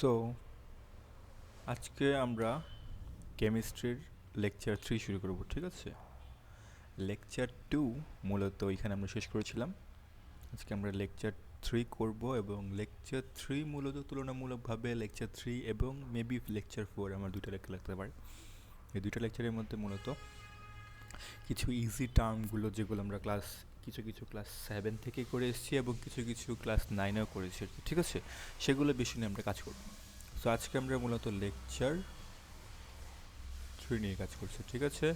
So আজকে আমরা কেমিস্ট্রির লেকচার 3 শুরু করব, ঠিক আছে? লেকচার 2 মূলত এখানে আমরা শেষ করেছিলাম। আজকে আমরা লেকচার 3 করব এবং লেকচার 3 মূলত তুলনামূলকভাবে লেকচার 3 এবং মেবি লেকচার 4 আমার দুইটা লেকচার লাগতে পারে। এই দুইটা লেকচারের মধ্যে মূলত কিছু ইজি টার্মগুলো যেগুলো আমরা কিছু কিছু ক্লাস 7 থেকে করে এসেছি এবং কিছু কিছু ক্লাস 9এও করেছি, ঠিক আছে? সেগুলো বিষয় নিয়ে আমরা কাজ করব। সো আজকে আমরা মূলত লেকচার 3 নিয়ে কাজ করছি, ঠিক আছে?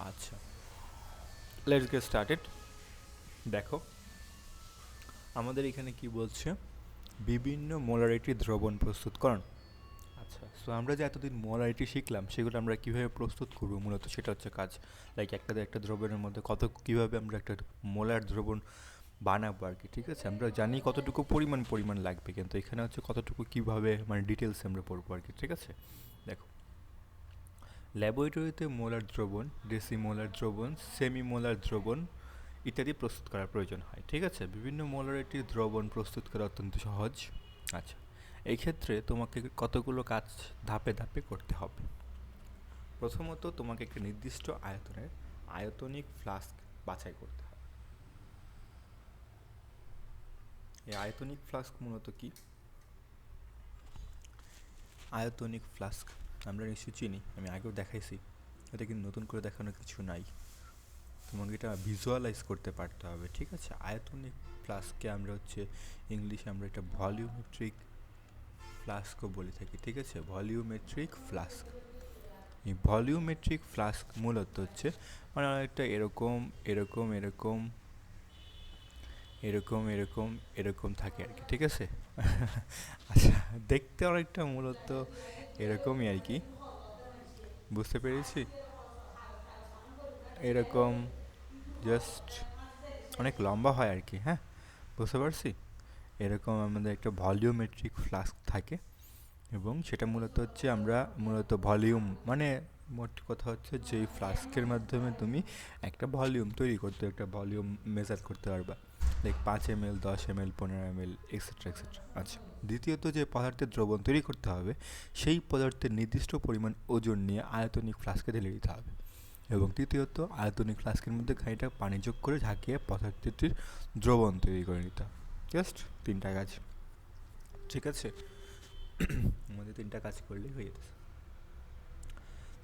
আচ্ছা, লেটস গেট স্টার্টেড। দেখো আমাদের এখানে কি বলছে, বিভিন্ন মোলারিটি দ্রবণ প্রস্তুতকরণ। আচ্ছা, সো আমরা যে এতদিন মোলারিটি শিখলাম সেগুলো আমরা কীভাবে প্রস্তুত করবো, মূলত সেটা হচ্ছে কাজ। লাইক একটা দ্রবণের মধ্যে কীভাবে আমরা একটা মোলার দ্রবণ বানাবো আর কি, ঠিক আছে? আমরা জানি কতটুকু পরিমাণ লাগবে, কিন্তু এখানে হচ্ছে কতটুকু কীভাবে মানে ডিটেলসে আমরা পড়বো আর কি, ঠিক আছে? দেখো, ল্যাবরেটরিতে মোলার দ্রবণ, ডেসিমোলার দ্রবণ, সেমিমোলার দ্রবণ ইত্যাদি প্রস্তুত করার প্রয়োজন হয়, ঠিক আছে? বিভিন্ন মোলারিটির দ্রবণ প্রস্তুত করা অত্যন্ত সহজ। আচ্ছা, এই ক্ষেত্রে তোমাকে কতগুলো কাজ ধাপে ধাপে করতে হবে। প্রথমত তোমাকে একটা নির্দিষ্ট আয়তনের আয়তনিক ফ্লাস্ক বাছাই করতে হবে। এই আয়তনিক ফ্লাস্ক মূলত কি? আয়তনিক ফ্লাস্ক আমরা নিশ্চয়ই চিনি, আমি আগেও দেখাইছি, এটা কিন্তু নতুন করে দেখানোর কিছু নাই। তোমাকে এটা ভিজুয়ালাইজ করতে পারতে হবে, ঠিক আছে? আয়তনিক ফ্লাস্ককে আমরা হচ্ছে ইংলিশে আমরা এটা ভলিউমেট্রিক ফ্লাস্কও বলে থাকি, ঠিক আছে? Volumetric flask. এই ভলিউমেট্রিক ফ্লাস্ক মূলত হচ্ছে মানে অনেকটা এরকম এরকম এরকম এরকম এরকম এরকম থাকে আর কি, ঠিক আছে? আচ্ছা, দেখতে অনেকটা মূলত এরকমই আর কি, বুঝতে পেরেছি? এরকম জাস্ট অনেক লম্বা হয় আর কি, হ্যাঁ, বুঝতে পারছি। এরকম আমাদের একটা ভলিউমেট্রিক ফ্লাস্ক থাকে এবং সেটা মূলত হচ্ছে আমরা মূলত ভলিউম মানে মোট কথা হচ্ছে যে ফ্লাস্কের মাধ্যমে তুমি একটা ভলিউম তৈরি করতে, একটা ভলিউম মেজার করতে পারবা, like 5 ml, 10 ml, 15 ml, etcetera etcetera. আচ্ছা, দ্বিতীয়ত যে পদার্থের দ্রবণ তৈরি করতে হবে সেই পদার্থের নির্দিষ্ট পরিমাণ ওজন নিয়ে আয়তনিক ফ্লাস্কে ঢেলে দিতে হবে এবং তৃতীয়ত আয়তনিক ফ্লাস্কের মধ্যে খানিকটা পানি যোগ করে ঝাঁকিয়ে পদার্থটির দ্রবণ তৈরি করে নিতে হবে। জাস্ট 3টা কাজ, ঠিক আছে? আমাদের 3টা কাজ করলেই হয়ে যেতেছে।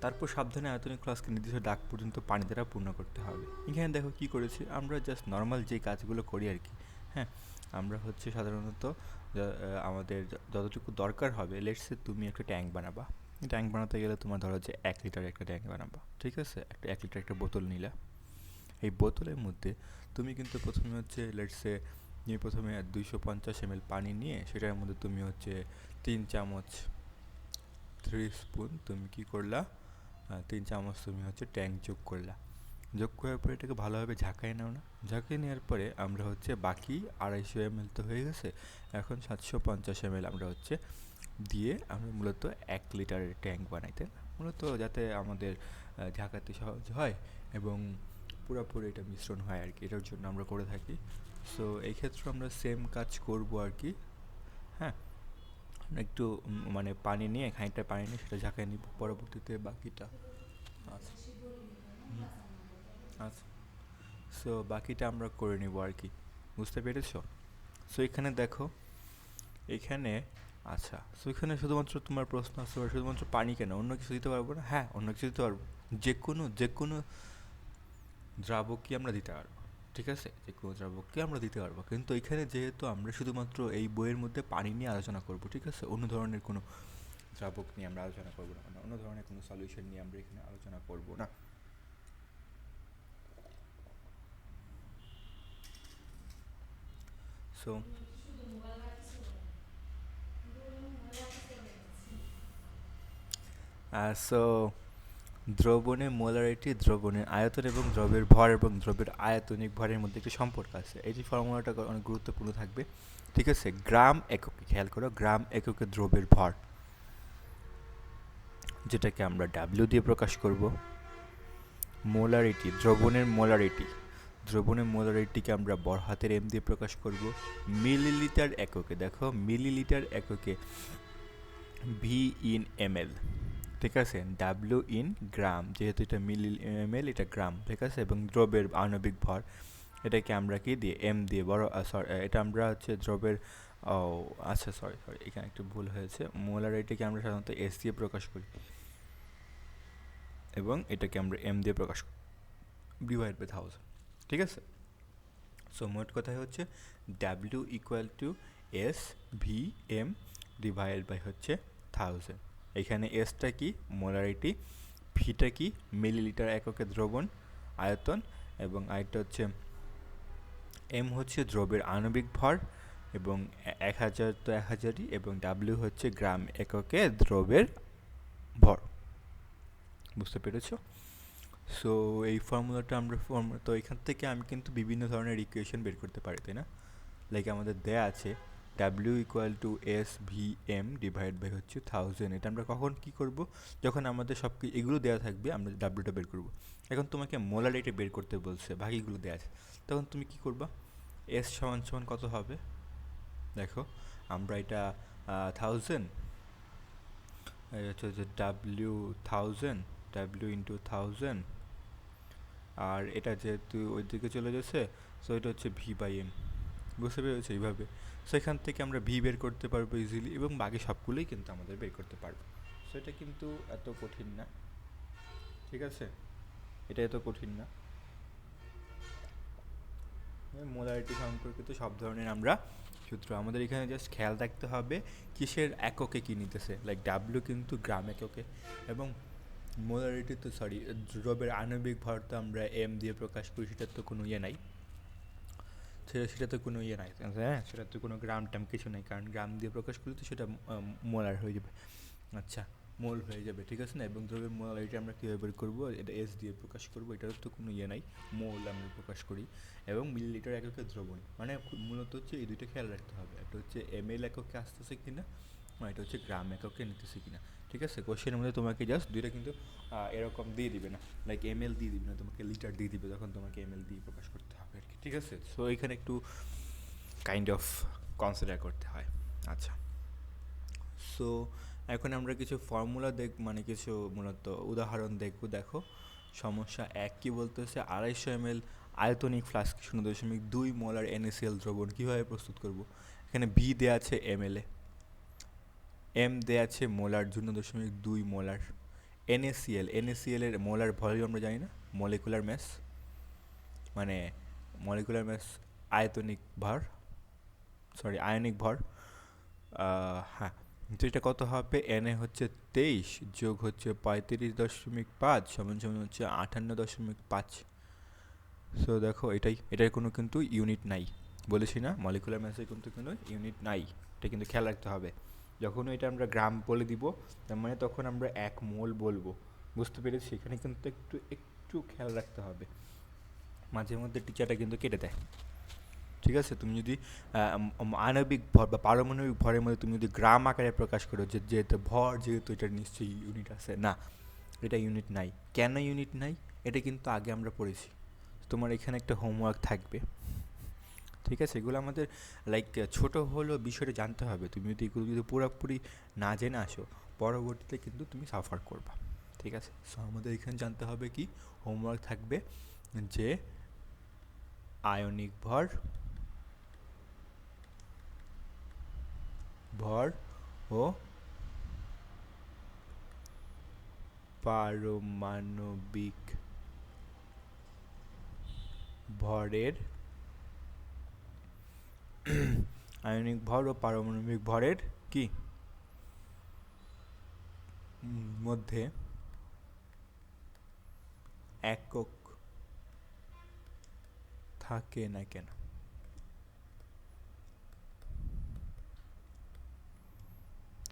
তারপর সাবধানে আয়তনিক ফ্লাস্কের নির্দিষ্ট দাগ পর্যন্ত পানি দ্বারা পূর্ণ করতে হবে। এখানে দেখো কি করেছি আমরা, জাস্ট নর্মাল যে কাজগুলো করি আর কি, হ্যাঁ। আমরা হচ্ছে সাধারণত আমাদের যতটুকু দরকার হবে, লেটসে তুমি একটা ট্যাঙ্ক বানাবা। ট্যাঙ্ক বানাতে গেলে তোমার ধরো যে 1 লিটার একটা ট্যাঙ্ক বানাবা, ঠিক আছে? একটা 1 লিটার একটা বোতল নিলা। এই বোতলের মধ্যে তুমি কিন্তু প্রথমে হচ্ছে লেটসে তুমি প্রথমে 250 ml পানি নিয়ে সেটার মধ্যে তুমি হচ্ছে 3 চামচ 3 স্পুন তুমি কি করলা, 3 চামচ তুমি হচ্ছে ট্যাঙ্ক যোগ করলা। যোগ করার পরে এটাকে ভালোভাবে ঝাঁকাই নাও না। ঝাঁকিয়ে নেওয়ার পরে আমরা হচ্ছে বাকি 250 ml তো হয়ে গেছে, এখন 750 ml আমরা হচ্ছে দিয়ে আমরা মূলত 1 লিটারের ট্যাঙ্ক বানাইতে, মূলত যাতে আমাদের ঝাঁকাতে সহজ হয় এবং পুরোপুরি এটা মিশ্রণ হয় আর কি, এটার জন্য আমরা করে থাকি। সো এই ক্ষেত্রে আমরা সেম কাজ করব আর কি, হ্যাঁ। একটু মানে পানি নিয়ে খানিকটা পানি নিয়ে সেটা ঝাঁকায় নিব, পরবর্তীতে বাকিটা। আচ্ছা, আচ্ছা, সো বাকিটা আমরা করে নিব আর কি, বুঝতে পেরেছো? সো এখানে দেখো, এখানে আচ্ছা, সো এখানে শুধুমাত্র তোমার প্রশ্ন আসতে পারে শুধুমাত্র পানি কেন, অন্য কিছু দিতে পারবো না? হ্যাঁ, অন্য কিছু দিতে পারবো। যে কোনো দ্রাবকই আমরা দিতে পারবো, ঠিক আছে? যে কোনো দ্রাবককে আমরা দিতে পারবো, কিন্তু এখানে যেহেতু আমরা শুধুমাত্র এই বইয়ের মধ্যে পানি নিয়ে আলোচনা করব, ঠিক আছে? অন্য ধরনের কোনো দ্রাবক নিয়ে আমরা আলোচনা করবো না, অন্য ধরনের কোনো সলিউশন নিয়ে আমরা এখানে আলোচনা করবো না। সো সো দ্রবণে মোলারিটি, দ্রবণের আয়তন এবং দ্রবের ভর এবং দ্রবের আয়তনিক ভরের মধ্যে একটি সম্পর্ক আছে। এই যে ফর্মুলাটা অনেক গুরুত্বপূর্ণ থাকবে, ঠিক আছে? গ্রাম এককে, খেয়াল করো, গ্রাম এককে দ্রবের ভর, যেটাকে আমরা ডাব্লিউ দিয়ে প্রকাশ করব। মোলারিটি, দ্রবণের মোলারিটিকে আমরা বড় হাতের এম দিয়ে প্রকাশ করব। মিলিলিটার এককে, দেখো মিলিলিটার এককে ভি ইন এমএল, ঠিক আছে, ডাব্লিউ ইন গ্রাম, যেহেতু এটা মিলি এমএল, এটা গ্রাম, ঠিক আছে, এবং দ্রব্যের আণবিক ভর, এটাকে আমরা কি দিয়ে এম দিয়ে বড়, সরি, এটা আমরা হচ্ছে দ্রব্যের, ও আচ্ছা, সরি সরি, এখানে একটু ভুল হয়েছে, মোলারিটিকে আমরা সাধারণত এস দিয়ে প্রকাশ করি এবং এটাকে আমরা এম দিয়ে প্রকাশ করি, ডিভাইড বাই 1000, ঠিক আছে। সো মোট কথাই হচ্ছে W equal to S V M divide by হচ্ছে 1000। এখানে এসটা কি মোলারিটি, ভিটা কি মিলিলিটার এককে দ্রবণ আয়তন, এবং আরেকটা হচ্ছে এম হচ্ছে দ্রব্যের আণবিক ভর, এবং 1000 তো 1000ই, এবং ডাব্লিউ হচ্ছে গ্রাম এককে দ্রব্যের ভর। বুঝতে পেরেছো? সো এই ফর্মুলাটা আমরা তো এখান থেকে আমি কিন্তু বিভিন্ন ধরনের ইকুয়েশন বের করতে পারি, তাই না? লাইক আমাদের দেয়া আছে W equal to S V M divide by হচ্ছে 1000। এটা আমরা কখন কী করব? যখন আমাদের সব এগুলো দেওয়া থাকবে, আমরা ডাব্লিউটা বের করব। এখন তোমাকে মোলারিটি বের করতে বলছে, বাকিগুলো দেওয়া আছে, তখন তুমি কি করবা? এস সমান সমান কত হবে? দেখো, আমরা এটা 1000, এটা হচ্ছে ডাব্লিউ 1000, ডাব্লিউ ইন্টু 1000, আর এটা যেহেতু ওই দিকে চলে যাচ্ছে, সো এটা হচ্ছে ভি বাই এম। বুঝতে পেরেছো? এইভাবে সো এখান থেকে আমরা ভি বের করতে পারবো ইজিলি, এবং বাকি সবগুলোই কিন্তু আমাদের বের করতে পারবো। সো এটা কিন্তু এত কঠিন না, ঠিক আছে, এটা এত কঠিন না। মোলারিটি সম্পর্কিত সব ধরনের আমরা সূত্র, আমাদের এখানে জাস্ট খেয়াল রাখতে হবে কিসের এককে কী নিতেছে, লাইক ডাব্লিউ কিন্তু গ্রাম এককে, এবং মোলারিটি তো সরি দ্রব্যের আণবিক ভর তো আমরা এম দিয়ে প্রকাশ করি, সেটার তো কোনো ইয়ে নাই, সেটা তো কোনো ইয়ে নাই, হ্যাঁ, সেটা তো কোনো গ্রাম টাম কিছু নেই, কারণ গ্রাম দিয়ে প্রকাশ করলে তো সেটা মোলার হয়ে যাবে, আচ্ছা, মোল হয়ে যাবে, ঠিক আছে না? এবং দ্রব্যের মোলারিটি আমরা কীভাবে বের করবো? এটা এস দিয়ে প্রকাশ করবো, এটার তো কোনো ইয়ে নাই, মোল আমরা প্রকাশ করি, এবং মিলিলিটার এককে দ্রবণ, মানে মূলত হচ্ছে এই দুইটা খেয়াল রাখতে হবে, একটা হচ্ছে এমএল এককে আসতেছে কিনা, আর এটা হচ্ছে গ্রাম এককে নিতেছে কিনা, ঠিক আছে। কোশ্চেনের মধ্যে তোমাকে জাস্ট দুইটা কিন্তু এরকম দিয়ে দিবে না, লাইক এমএল দিয়ে দিবে না, তোমাকে লিটার দিয়ে দিবে, তখন তোমাকে এমএল দিয়ে প্রকাশ করতে হবে আর কি, ঠিক আছে। সো এখানে একটু কাইন্ড অফ কনসিডার করতে হয়। আচ্ছা, সো এখন আমরা কিছু ফর্মুলা মানে কিছু মূলত উদাহরণ দেখব। দেখো, সমস্যা 1 কী বলতেছে? 250 ml আয়তনিক ফ্লাস্ক 0.2 মোলার NaCl দ্রবণ কীভাবে প্রস্তুত করব? এখানে বি দেওয়া আছে ml-এ, এম দেওয়া আছে মোলার 0.2 মোলার, NaCl এর মোলার ভলিউম আমরা জানি না, মলিকুলার ম্যাস, মানে মলিকুলার ম্যাস আয়তনিক ভর, সরি আয়নিক ভর, হ্যাঁ, তো এটা কত হবে? এনএ হচ্ছে 23 যোগ হচ্ছে 35.5 সমান সমান হচ্ছে 58.5। সো দেখো, এটার কোনো কিন্তু ইউনিট নাই, বলেছি না মলিকুলার ম্যাসের কিন্তু কোনো ইউনিট নাই, এটা কিন্তু খেয়াল রাখতে হবে। যখন এটা আমরা গ্রাম বলে দিব, তার মানে তখন আমরা 1 মোল বলবো। বুঝতে পেরেছি? এখানে কিন্তু একটু একটু খেয়াল রাখতে হবে, মাঝে মধ্যে টিচারটা কিন্তু কেটে দেয়, ঠিক আছে। তুমি যদি আণবিক ভর বা পারমাণবিক ভরের মধ্যে তুমি যদি গ্রাম আকারে প্রকাশ করো, যেহেতু ভর, যেহেতু এটার নিশ্চয়ই ইউনিট আছে, না, এটা ইউনিট নাই। কেন ইউনিট নাই এটা কিন্তু আগে আমরা পড়েছি, তোমার এখানে একটা হোমওয়ার্ক থাকবে, ঠিক আছে। এগুলো আমাদের লাইক ছোট হলেও বিষয়টা জানতে হবে, তুমি যদি এগুলো যদি পুরোপুরি না জেনে আসো, পরবর্তীতে কিন্তু তুমি সাফার করবা, ঠিক আছে। সো আমাদের এখানে জানতে হবে কি, হোমওয়ার্ক থাকবে যে আয়নিক ভর, ভর ও পারমাণবিক ভরের আয়নিক ভর ও পারমাণবিক ভরের কি মধ্যে একক থাকে না কেন?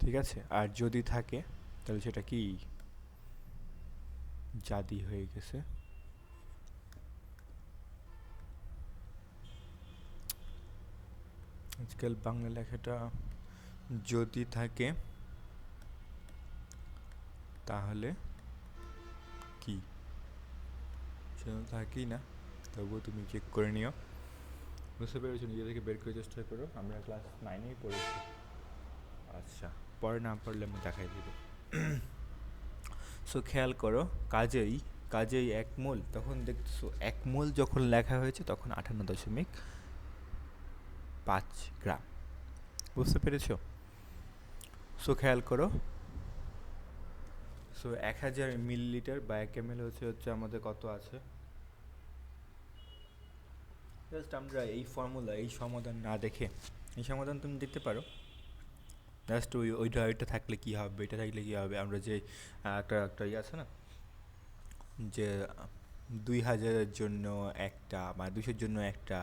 ঠিক আছে, আর যদি থাকে তাহলে সেটা কি জাদি হয়ে গেছে। আজকাল বাংলা লেখাটা যদি থাকে তাহলে কি, সেটা থাকেই না, তবুও তুমি চেক করে নিও। বুঝতে পেরেছো? নিজে থেকে বের করে চেষ্টা করো, আমরা ক্লাস 9-এই পড়েছি। আচ্ছা। পরে না পারলে আমি দেখাই দিব। সো খেয়াল করো, কাজেই কাজেই 1 মোল, তখন দেখছো 1 মোল যখন লেখা হয়েছে তখন 58.5 গ্রাম। বুঝতে পেরেছো? সো খেয়াল করো, সো 1000 মিলিলিটার বা 1 ml হচ্ছে আমাদের কত আছে। জাস্ট আমরা এই ফর্মুলা, এই সমাধান না দেখে, এই সমাধান তুমি দেখতে পারো, জাস্ট ওইটা থাকলে কী হবে, এটা থাকলে কী হবে, আমরা যে একটা ইয়ে আছে না, যে 2000-এর জন্য একটা বা 200-এর জন্য একটা,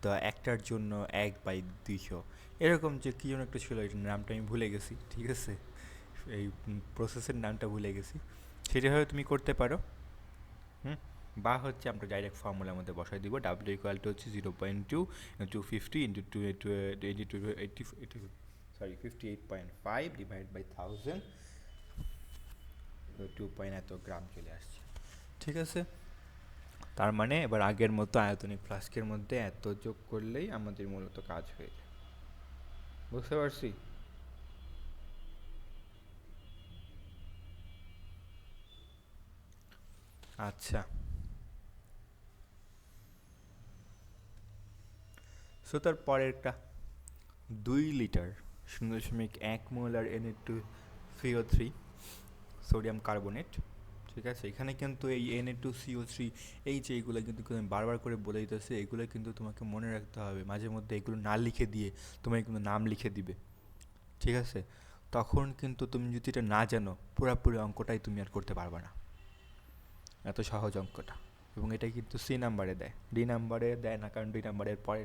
তো একটার জন্য 1/200, এরকম যে কী যেন একটা ছিল, এটার নামটা আমি ভুলে গেছি, ঠিক আছে, এই প্রসেসের নামটা ভুলে গেছি। সেটাভাবে তুমি করতে পারো। হুম, বা হচ্ছে আমরা ডাইরেক্ট ফর্মুলার মধ্যে বসাই দিব, ডাব্লিউ ইকুয়াল টু হচ্ছে 0.2 into 50 into 58.5 divide by 1000, 2 point এত গ্রাম চলে আসছে। ঠিক আছে, তার মানে এবার আগের মতো আয়তনিক ফ্লাস্কের মধ্যে এত যোগ করলেই আমাদের মূলত কাজ হয়ে যায়। বুঝতে পারছি? আচ্ছা, সো তার পরেরটা, 2 litre 0.1 molar Na2CO3 sodium carbonate. ঠিক আছে, এখানে কিন্তু এই Na2CO3, এই যে এইগুলো কিন্তু আমি বারবার করে বলে দিতেছি, এগুলো কিন্তু তোমাকে মনে রাখতে হবে। মাঝে মধ্যে এগুলো না লিখে দিয়ে তোমাকে কিন্তু নাম লিখে দিবে, ঠিক আছে? তখন কিন্তু তুমি যদি এটা না জানো, পুরোপুরি অঙ্কটাই তুমি আর করতে পারবে না, এত সহজ অঙ্কটা। এবং এটা কিন্তু সি নাম্বারে দেয়, ডি নাম্বারে দেয় না, কারণ ডি নাম্বারের পরে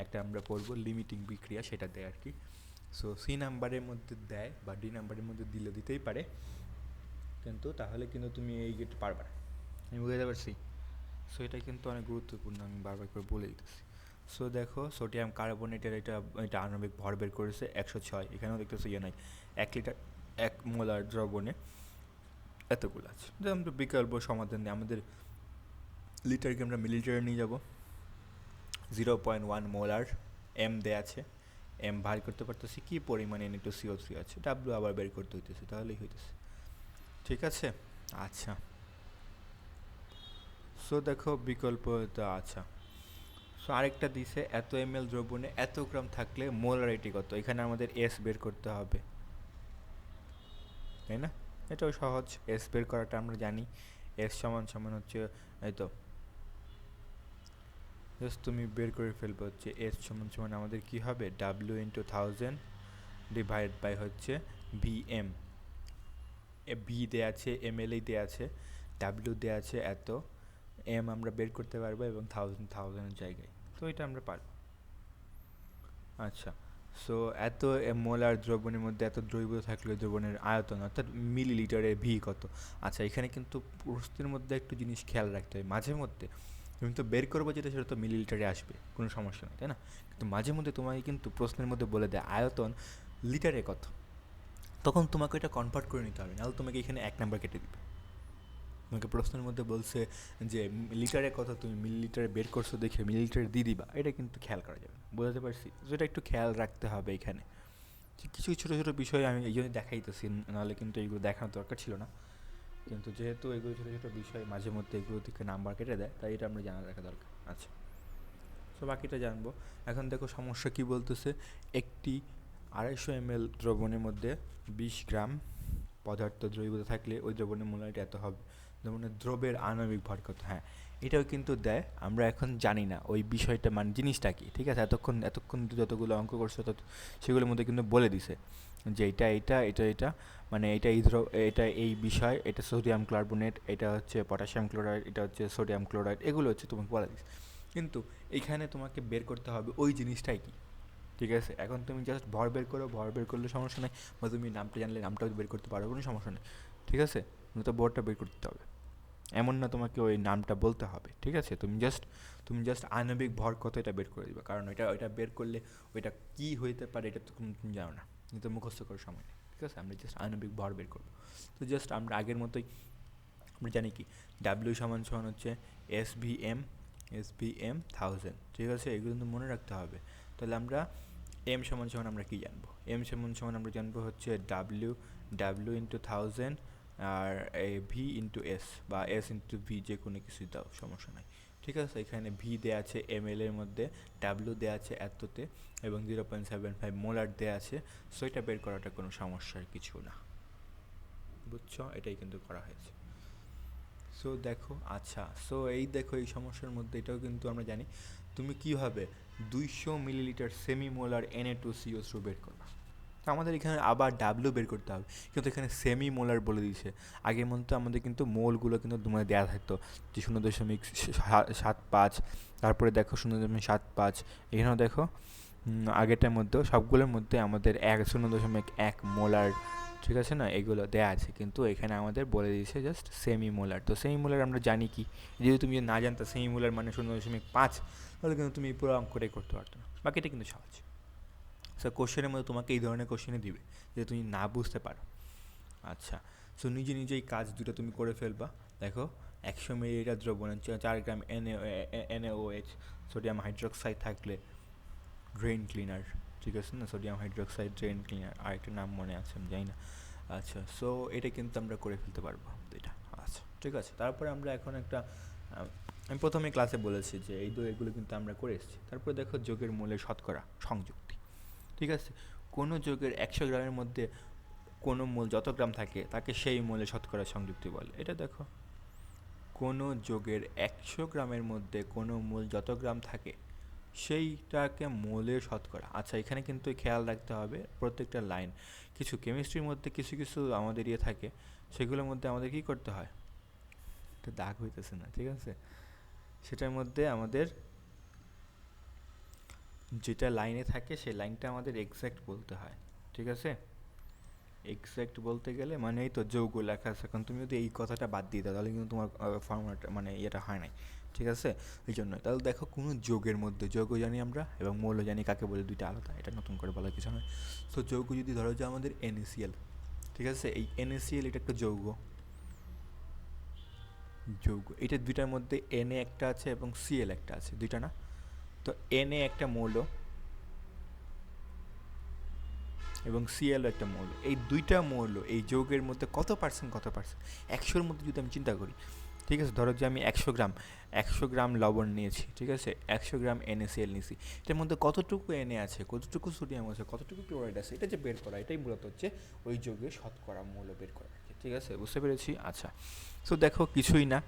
একটা আমরা পড়বো লিমিটিং বিক্রিয়া, সেটা দেয় আর কি। সো সি নাম্বারের মধ্যে দেয় বা ডি নাম্বারের মধ্যে দিতেই পারে, কিন্তু তাহলে কিন্তু তুমি এই গেট পারবে না। আমি বুঝতে পারছি? সো এটা কিন্তু অনেক গুরুত্বপূর্ণ, আমি বারবার করে বলে দিতেছি। সো দেখো, সোডিয়াম কার্বনেটের এটা আণবিক ভর বের করেছে 106। এখানেও দেখতেছি ইয়ে নাই, 1 লিটার 1 মোলার দ্রবণে এতগুলো আছে। যে আমরা বিকল্প সমাধান নিয়ে আমাদের লিটারকে আমরা মিলিলিটারে নিয়ে যাব। 0.1 মোলার এম দেয়া আছে, এম ভার করতে পারতেছি কী পরিমাণে Na2CO3 আছে, ডাব্লিউ আবার বের করতে হইতেছে, তাহলেই হইতেছে। ঠিক আছে, আচ্ছা। সো দেখো বিকল্প তো, আচ্ছা। সো আরেকটা দিছে, এত ml দ্রবণে এত গ্রাম থাকলে মোলারিটি কত, এখানে আমাদের এস বের করতে হবে, তাই না? এটাও সহজ, এস বের করাটা আমরা জানি। এস সমান সমান হচ্ছে, এই তো জাস্ট তুমি বের করে ফেলবে, হচ্ছে এস সমান সমান আমাদের কী হবে, ডাব্লিউ ইন্টু 1000 ডিভাইড বাই হচ্ছে ভিএম। বি দেওয়া আছে, এমএলই দেওয়া আছে, ডাব্লিউ দেওয়া আছে এত, এম আমরা বের করতে পারবো এবং থাউজেন্ডের জায়গায়, তো এটা আমরা পারবো। আচ্ছা, সো এত মোলার দ্রবণের মধ্যে এত দ্রবীভূত থাকলে দ্রবণের আয়তন অর্থাৎ মিলিলিটারে ভি কত। আচ্ছা, এখানে কিন্তু প্রশ্নের মধ্যে একটু জিনিস খেয়াল রাখতে হয়, মাঝে মধ্যে তুমি তো বের করবো যেটা সেটা তো মিলিলিটারে আসবে, কোনো সমস্যা নেই, তাই না? কিন্তু মাঝে মধ্যে তোমাকে কিন্তু প্রশ্নের মধ্যে বলে দেয় আয়তন লিটারে কত, তখন তোমাকে এটা কনভার্ট করে নিতে হবে, নাহলে তোমাকে এখানে 1 নাম্বার কেটে দিবে। তোমাকে প্রশ্নের মধ্যে বলছে যে লিটারে কত, তুমি মিলিলিটারে বের করছো দেখে মিলিলিটারে দিয়ে দিবা, এটা কিন্তু খেয়াল করা যাবে না। বোঝাতে পারছি? যেটা একটু খেয়াল রাখতে হবে এখানে। কিছু ছোটো ছোটো বিষয় আমি এই জন্যই দেখাইতেছি, নাহলে কিন্তু এইগুলো দেখানোর দরকার ছিল না। কিন্তু যেহেতু এগুলো ছোটো ছোটো বিষয়, মাঝে মধ্যে এগুলো থেকে নাম্বার কেটে দেয়, তাই এটা আমরা জানা রাখা দরকার। আচ্ছা, তো বাকিটা জানবো। এখন দেখো সমস্যা কী বলতেছে, একটি 250 ml দ্রবণের মধ্যে 20 গ্রাম পদার্থ দ্রবীভূত থাকলে ওই দ্রবণের মোলারিটি এত হবে। দ্রবণের দ্রবের আণবিক ভর কত, হ্যাঁ এটাও কিন্তু দেয়, আমরা এখন জানি না ওই বিষয়টা মানে জিনিসটা কি, ঠিক আছে? এতক্ষণ যতগুলো অঙ্ক করছো তত সেগুলোর মধ্যে কিন্তু বলে দিছে যে এটা মানে এটা এই বিষয়, এটা সোডিয়াম কার্বনেট, এটা হচ্ছে পটাশিয়াম ক্লোরাইড, এটা হচ্ছে সোডিয়াম ক্লোরাইড, এগুলো হচ্ছে তোমাকে বলে দিছে। কিন্তু এইখানে তোমাকে বের করতে হবে ওই জিনিসটাই কি, ঠিক আছে? এখন তুমি জাস্ট ভর বের করো, ভর বের করলে সমস্যা নেই, বা তুমি নামটা জানলে নামটাও বের করতে পারো, কোনো সমস্যা নেই, ঠিক আছে? তো ভরটা বের করতে হবে, এমন না তোমাকে ওই নামটা বলতে হবে, ঠিক আছে? তুমি জাস্ট আণবিক ভর কত এটা বের করে দিবা, কারণ ওইটা বের করলে ওইটা কী হইতে পারে এটা তো তুমি জানো না, কিন্তু মুখস্থ করার সময় নেই, ঠিক আছে? আমরা জাস্ট আণবিক ভর বের করবো। তো জাস্ট আমরা আগের মতোই আমরা জানি কি, ডাব্লিউ সমান সমান হচ্ছে এস ভি এম 1000, ঠিক আছে? এগুলো কিন্তু মনে রাখতে হবে। তাহলে আমরা এম সমান সমান আমরা কি জানবো? এম সমান সমান আমরা জানবো হচ্ছে ডাব্লিউ ইন্টু 1000 আর ভি ইন্টু এস বা এস ইন্টু ভি, যে কোনো কিছু দাও, সমস্যা নাই। ঠিক আছে, এখানে ভি দেওয়া আছে এম এল এর মধ্যে, ডাব্লিউ দেওয়া আছে এততে, এবং 0.75 মোলার দেওয়া আছে। সো এটা বের করাটা কোনো সমস্যার কিছু না, বুঝছো? এটাই কিন্তু করা হয়েছে। সো দেখো, আচ্ছা, সো এই দেখো এই সমস্যার মধ্যে এটাও কিন্তু আমরা জানি তুমি কীভাবে 200 মিলিলিটার সেমি মোলার Na2CO3 বের করবা। তো আমাদের এখানে আবার ডাব্লিউ বের করতে হবে, কিন্তু এখানে সেমি মোলার বলে দিয়েছে। আগের মধ্যে আমাদের কিন্তু মোলগুলো কিন্তু তোমার দেওয়া থাকতো যে 0.75, তারপরে দেখো 0.75, এখানেও দেখো আগেরটার মধ্যেও সবগুলোর মধ্যে আমাদের 0.1 মোলার, ঠিক আছে না, এগুলো দেয়া আছে, কিন্তু এখানে আমাদের বলে দিয়েছে জাস্ট সেমি মোলার। তো সেমি মোলার আমরা জানি কি, যদি তুমি না জানতো সেমি মোলার মানে 0.5, তাহলে কিন্তু তুমি পুরো অঙ্কটাই করতে পারতো না। বাকিটা কিন্তু সহজ। সো কোশ্চেনের মধ্যে তোমাকে এই ধরনের কোশ্চেনই দিবে যে তুমি না বুঝতে পারো। আচ্ছা, সো নিজে নিজেই কাজ দুটো তুমি করে ফেলবা। দেখো 100 মিলিলিটার দ্রবণে 4 গ্রাম NaOH সোডিয়াম হাইড্রোক্সাইড থাকলে ড্রেন ক্লিনার, ঠিক আছে না, সোডিয়াম হাইড্রোক্সাইড ড্রেন ক্লিনার, আরেকটা নাম মনে আছে আমি জানি না। আচ্ছা, সো এটা কিন্তু আমরা করে ফেলতে পারবো এটা। আচ্ছা, ঠিক আছে, তারপরে আমরা এখন একটা আমি প্রথমে ক্লাসে বলেছি যে এগুলো কিন্তু আমরা করে এসেছি। তারপরে দেখো যোগের মূলে শতকরা সংযুক্তি, ঠিক আছে। কোনো যোগের 100 গ্রামের মধ্যে কোনো মূল যত গ্রাম থাকে তাকে সেই মূলে শতকরা সংযুক্তি বলে। এটা দেখো, কোনো যোগের 100 গ্রামের মধ্যে কোনো মূল যত গ্রাম থাকে সেইটাকে মোলের শতকরা। আচ্ছা, এখানে কিন্তু খেয়াল রাখতে হবে প্রত্যেকটা লাইন, কিছু কেমিস্ট্রির মধ্যে কিছু কিছু আমাদের ইয়ে থাকে, সেগুলোর মধ্যে আমাদের কী করতে হয়, এটা দাগ হইতেছে না, ঠিক আছে, সেটার মধ্যে আমাদের যেটা লাইনে থাকে সেই লাইনটা আমাদের এক্স্যাক্ট বলতে হয়, ঠিক আছে। এক্স্যাক্ট বলতে গেলে মানে এই তো যৌগ লেখা আছে, এখন তুমি যদি এই কথাটা বাদ দিয়ে দাও তাহলে কিন্তু তোমার ফর্মুলাটা মানে ইয়েটা হয় নাই, ঠিক আছে। এই জন্য তাহলে দেখো কোনো যোগের মধ্যে, যৌগ জানি আমরা এবং মৌল জানি কাকে বলে, দুইটা আলাদা, এটা নতুন করে বলার কিছু নয়। সো যৌগ যদি ধরো যে আমাদের NaCl, ঠিক আছে, এই NaCl এটা একটা যৌগ, এটা দুইটার মধ্যে Na একটা আছে এবং Cl একটা আছে, দুইটা না। তো Na একটা মৌল এবং Cl একটা মৌল, এই দুইটা মৌল এই যৌগের মধ্যে কত পার্সেন্ট 100-র মধ্যে যদি আমি চিন্তা করি, ঠিক আছে, ধরো যে আমি 100 গ্রাম লবণ নিয়েছি, ঠিক আছে, 100 গ্রাম NaCl নিয়েছি, এটার মধ্যে কতটুকু Na আছে, কতটুকু সোডিয়াম আছে, কতটুকু ক্লোরাইড আছে, এটা যে বের করা, এটাই মূলত হচ্ছে ওই যৌগের শতকরা মৌল বের করা, ঠিক আছে, বুঝতে পেরেছি। আচ্ছা, সো দেখো কিছুই না,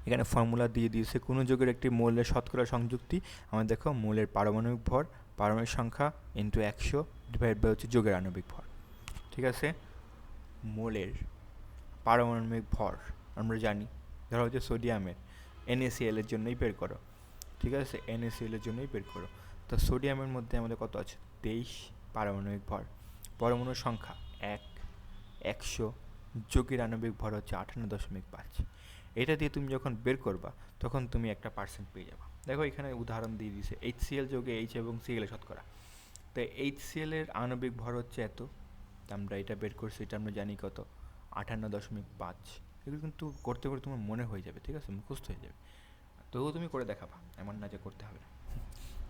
এখানে ফর্মুলা দিয়ে দিয়েছে কোনো যৌগের একটি মৌলের শতকরা সংযুক্তি, আমার দেখো মৌলের পারমাণবিক ভর, পারমাণবিক সংখ্যা ইন্টু 100 ডিভাইড বাই হচ্ছে যৌগের আণবিক ভর, ঠিক আছে। মোলের পারমাণবিক ভর আমরা জানি, ধরো হচ্ছে সোডিয়ামের NaCl এর জন্যই বের করো, ঠিক আছে, NaCl এর জন্যই বের করো। তো সোডিয়ামের মধ্যে আমাদের কত আছে, 23 পারমাণবিক ভর, পরমাণুর সংখ্যা 100, যৌগের আণবিক ভর হচ্ছে 58.5। এটা দিয়ে তুমি যখন বের করবা তখন তুমি একটা পার্সেন্ট পেয়ে যাবা। দেখো এখানে উদাহরণ দিয়ে দিয়েছে HCl যৌগে H এবং Cl এর শতকরা, তো HCl এর আণবিক ভর হচ্ছে এত, আমরা এটা বের করছি, এটা আমরা জানি কত, 58.5। এগুলো কিন্তু করতে করতে তোমার মনে হয়ে যাবে, ঠিক আছে, মুখস্থ হয়ে যাবে, তবুও তুমি করে দেখাবা, এমন না যে করতে হবে না,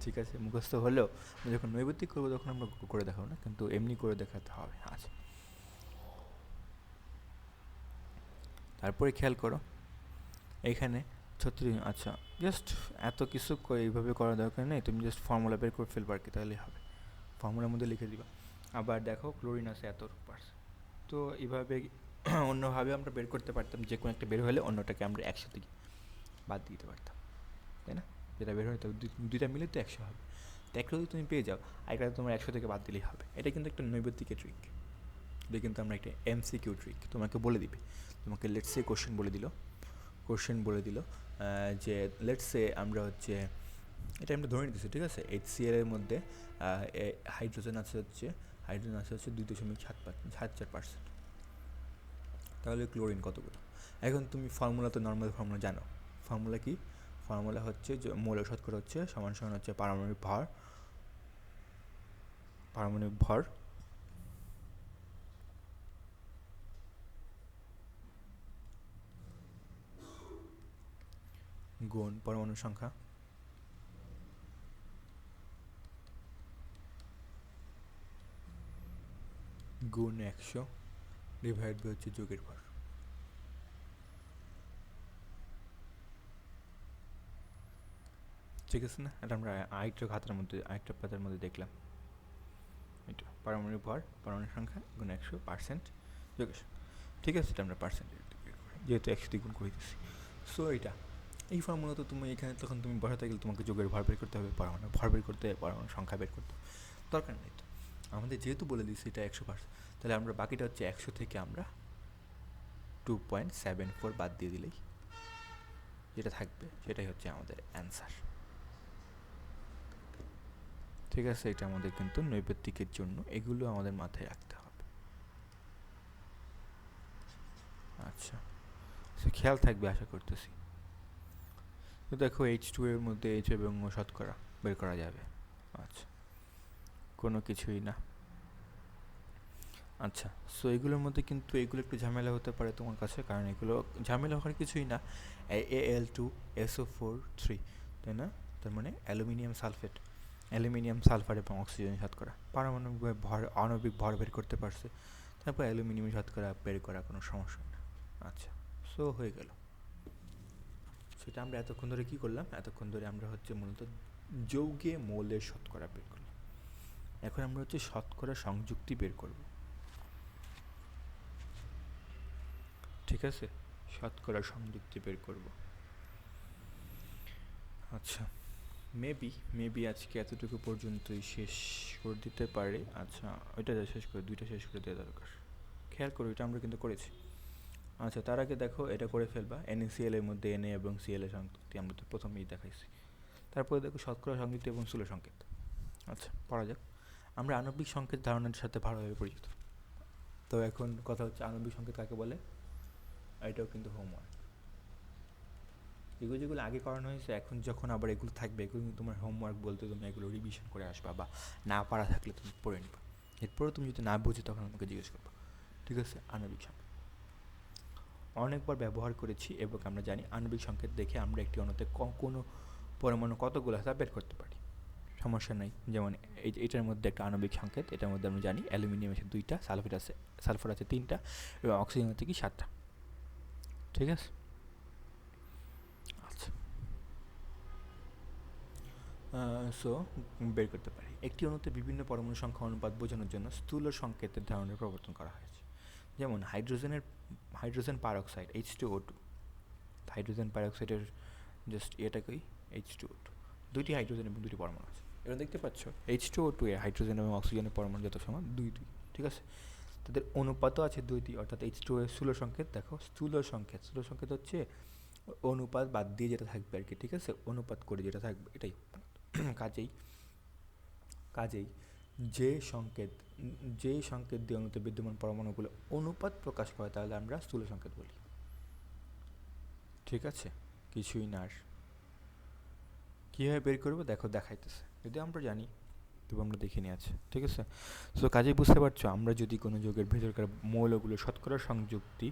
ঠিক আছে। মুখস্থ হলেও যখন নৈবেদ্যিক করবো তখন আমরা করে দেখাবো না, কিন্তু এমনি করে দেখাতে হবে। আচ্ছা, তারপরে খেয়াল করো এইখানে 36, আচ্ছা, জাস্ট এত কিছু এইভাবে করার দরকার নেই, তুমি জাস্ট ফর্মুলা বের করে ফেলবা আর কি, তাহলেই হবে, ফর্মুলার মধ্যে লিখে দিবা। আবার দেখো ক্লোরিন আছে এত পার্সেন্ট, তো এইভাবে অন্যভাবে আমরা বের করতে পারতাম, যে কোনো একটা বের হলে অন্যটাকে আমরা 100 থেকে বাদ দিতে পারতাম, তাই না, যেটা বের হয় তো দুইটা মিলে তো 100 হবে, তো একটা যদি তুমি পেয়ে যাও আরেকটা তোমার 100 থেকে বাদ দিলেই হবে। এটা কিন্তু একটা নৈবেদ্যিকের ট্রিক, এটা কিন্তু আমরা একটা MCQ ট্রিক তোমাকে বলে দিবে, তোমাকে লেটস সে কোশ্চেন বলে দিল যে লেটস সে আমরা হচ্ছে এটা আমরা ধরে নিতেছি, ঠিক আছে, HCl এর মধ্যে হাইড্রোজেন আছে হচ্ছে 2.74%, তাহলে ক্লোরিন কতগুলো। এখন তুমি ফর্মুলা তো নর্মাল ফর্মুলা জানো, ফর্মুলা কি, ফর্মুলা হচ্ছে যে মৌল শতকরা হচ্ছে সমান সমান হচ্ছে পারমাণবিক ভর গুণ পরমাণুর সংখ্যা গুণ 100 ডিভাইড বাই হচ্ছে যোগের ভর। ঠিক আছে না? এটা আমরা আরেকটা খাতার মধ্যে, আরেকটা পাতার মধ্যে দেখলাম। এটা পারমাণবিক ভর, পারমাণবিক সংখ্যা গুণ 100% যোগের। ঠিক আছে, এটা আমরা পার্সেন্টেজ যেহেতু 100 দিয়ে গুণ করে দিচ্ছি। সো এটা এই ফর্মুলা তো তুমি এখানে তখন তুমি বসাতে গেলে তোমাকে যোগের ভর বের করতে হবে, পারমাণবিক ভর বের করতে হবে, পারমাণবিক সংখ্যা বের করতে হবে, দরকার নেই তো। আমাদের যেহেতু বলে দিচ্ছি এটা 100%, তাহলে আমরা বাকিটা হচ্ছে 100 থেকে আমরা 2.74 বাদ দিয়ে দিলেই যেটা থাকবে সেটাই হচ্ছে আমাদের অ্যান্সার। ঠিক আছে, এটা আমাদের কিন্তু নৈবেত্তিকের জন্য এগুলো আমাদের মাথায় রাখতে হবে। আচ্ছা, সে খেয়াল থাকবে আশা করতেছি। তো দেখো H2 এর মধ্যে H এবং O শতকরা বের করা যাবে। আচ্ছা, কোনো কিছুই না। আচ্ছা, সো এগুলোর মধ্যে কিন্তু এগুলো একটু ঝামেলা হতে পারে তোমার কাছে, কারণ এগুলো ঝামেলা হওয়ার কিছুই না। Al2SO4 3, তাই না? তার মানে অ্যালুমিনিয়াম সালফেট, অ্যালুমিনিয়াম সালফার এবং অক্সিজেন শতকরা পারমাণবিক ভর, আণবিক ভর বের করতে পারছে। তারপর অ্যালুমিনিয়াম শতকরা বের করা কোনো সমস্যা না। আচ্ছা, সো হয়ে গেল। সেটা আমরা এতক্ষণ ধরে কী করলাম? এতক্ষণ ধরে আমরা হচ্ছে মূলত যৌগে মৌলের শতকরা বের করলাম। এখন আমরা হচ্ছে শতকরা সংযুক্তি বের করব। ঠিক আছে, শতকরা সংযুক্তি বের করব। আচ্ছা, মেবি আজকে এতটুকু পর্যন্তই শেষ করে দিতে পারে। আচ্ছা, ওইটা শেষ করে, দুইটা শেষ করে দেওয়া দরকার। খেয়াল করো, এটা আমরা কিন্তু করেছি। আচ্ছা, তার আগে দেখো এটা করে ফেলবা। NaCl এর মধ্যে Na এবং Cl এর সংযুক্তি আমরা তো প্রথমেই দেখাইছি। তারপরে দেখো শতকরা সংযুক্তি এবং স্থূল সংকেত। আচ্ছা, পড়া যাক। আমরা আণবিক সংকেত ধারণার সাথে ভালোভাবে পরিচিত। তো এখন কথা হচ্ছে আণবিক সংকেত কাকে বলে। এটাও কিন্তু হোমওয়ার্ক। এগুলো যেগুলো আগে করানো হয়েছে, এখন যখন আবার এগুলো থাকবে, এগুলো কিন্তু তোমার হোমওয়ার্ক বলতে তুমি এগুলো রিভিশন করে আসবা, বা না পারা থাকলে তুমি পড়ে নিবা। এরপরেও তুমি যদি না বুঝো তখন আমাকে জিজ্ঞেস করবা। ঠিক আছে, আণবিক সংকেত অনেকবার ব্যবহার করেছি এবং আমরা জানি আণবিক সংকেত দেখে আমরা একটি অণুতে কোনো পরমাণু কতগুলো তা বের করতে পারি, সমস্যা নাই। যেমন এটার মধ্যে একটা আণবিক সংকেত, এটার মধ্যে আমরা জানি অ্যালুমিনিয়াম আছে 2টা, সালফার আছে 3টা এবং অক্সিজেন আছে কি 7টা। ঠিক আছে, আচ্ছা, সো বের করতে পারি। একটি অণুতে বিভিন্ন পরমাণু সংখ্যা অনুপাত বোঝানোর জন্য স্থূল সংকেতের ধারণার প্রবর্তন করা হয়েছে। যেমন হাইড্রোজেন পারঅক্সাইড H2O2, হাইড্রোজেন পারঅক্সাইডের জাস্ট এটাকেই H2O2, দুইটি হাইড্রোজেন এবং দুটি পরমাণু আছে। এবার দেখতে পাচ্ছ H2O2 এ হাইড্রোজেন এবং অক্সিজেনের পরমাণু যত সমান 2 2। ঠিক আছে, তাদের অনুপাতও আছে 2 2, অর্থাৎ H2O এর স্থূল সংকেত দেখো, স্থূল সংকেত হচ্ছে অনুপাত বাদ দিয়ে যেটা থাকবে আর কি। ঠিক আছে, অনুপাত করে যেটা থাকবে এটাই। কাজেই যে সংকেত দিয়ে অণুতে বিদ্যমান পরমাণুগুলো অনুপাত প্রকাশ করে তাহলে আমরা স্থূল সংকেত বলি। ঠিক আছে, কিছুই না। আর কীভাবে বের করবো দেখো, দেখাইতেছে। যদি আমরা জানি তবু আমরা দেখে নিয়ে আছে। ঠিক আছে, সো কাজেই বুঝতে পারছো, আমরা যদি কোনো যৌগের ভেতরকার মৌলগুলো শতকরা সংযুক্তি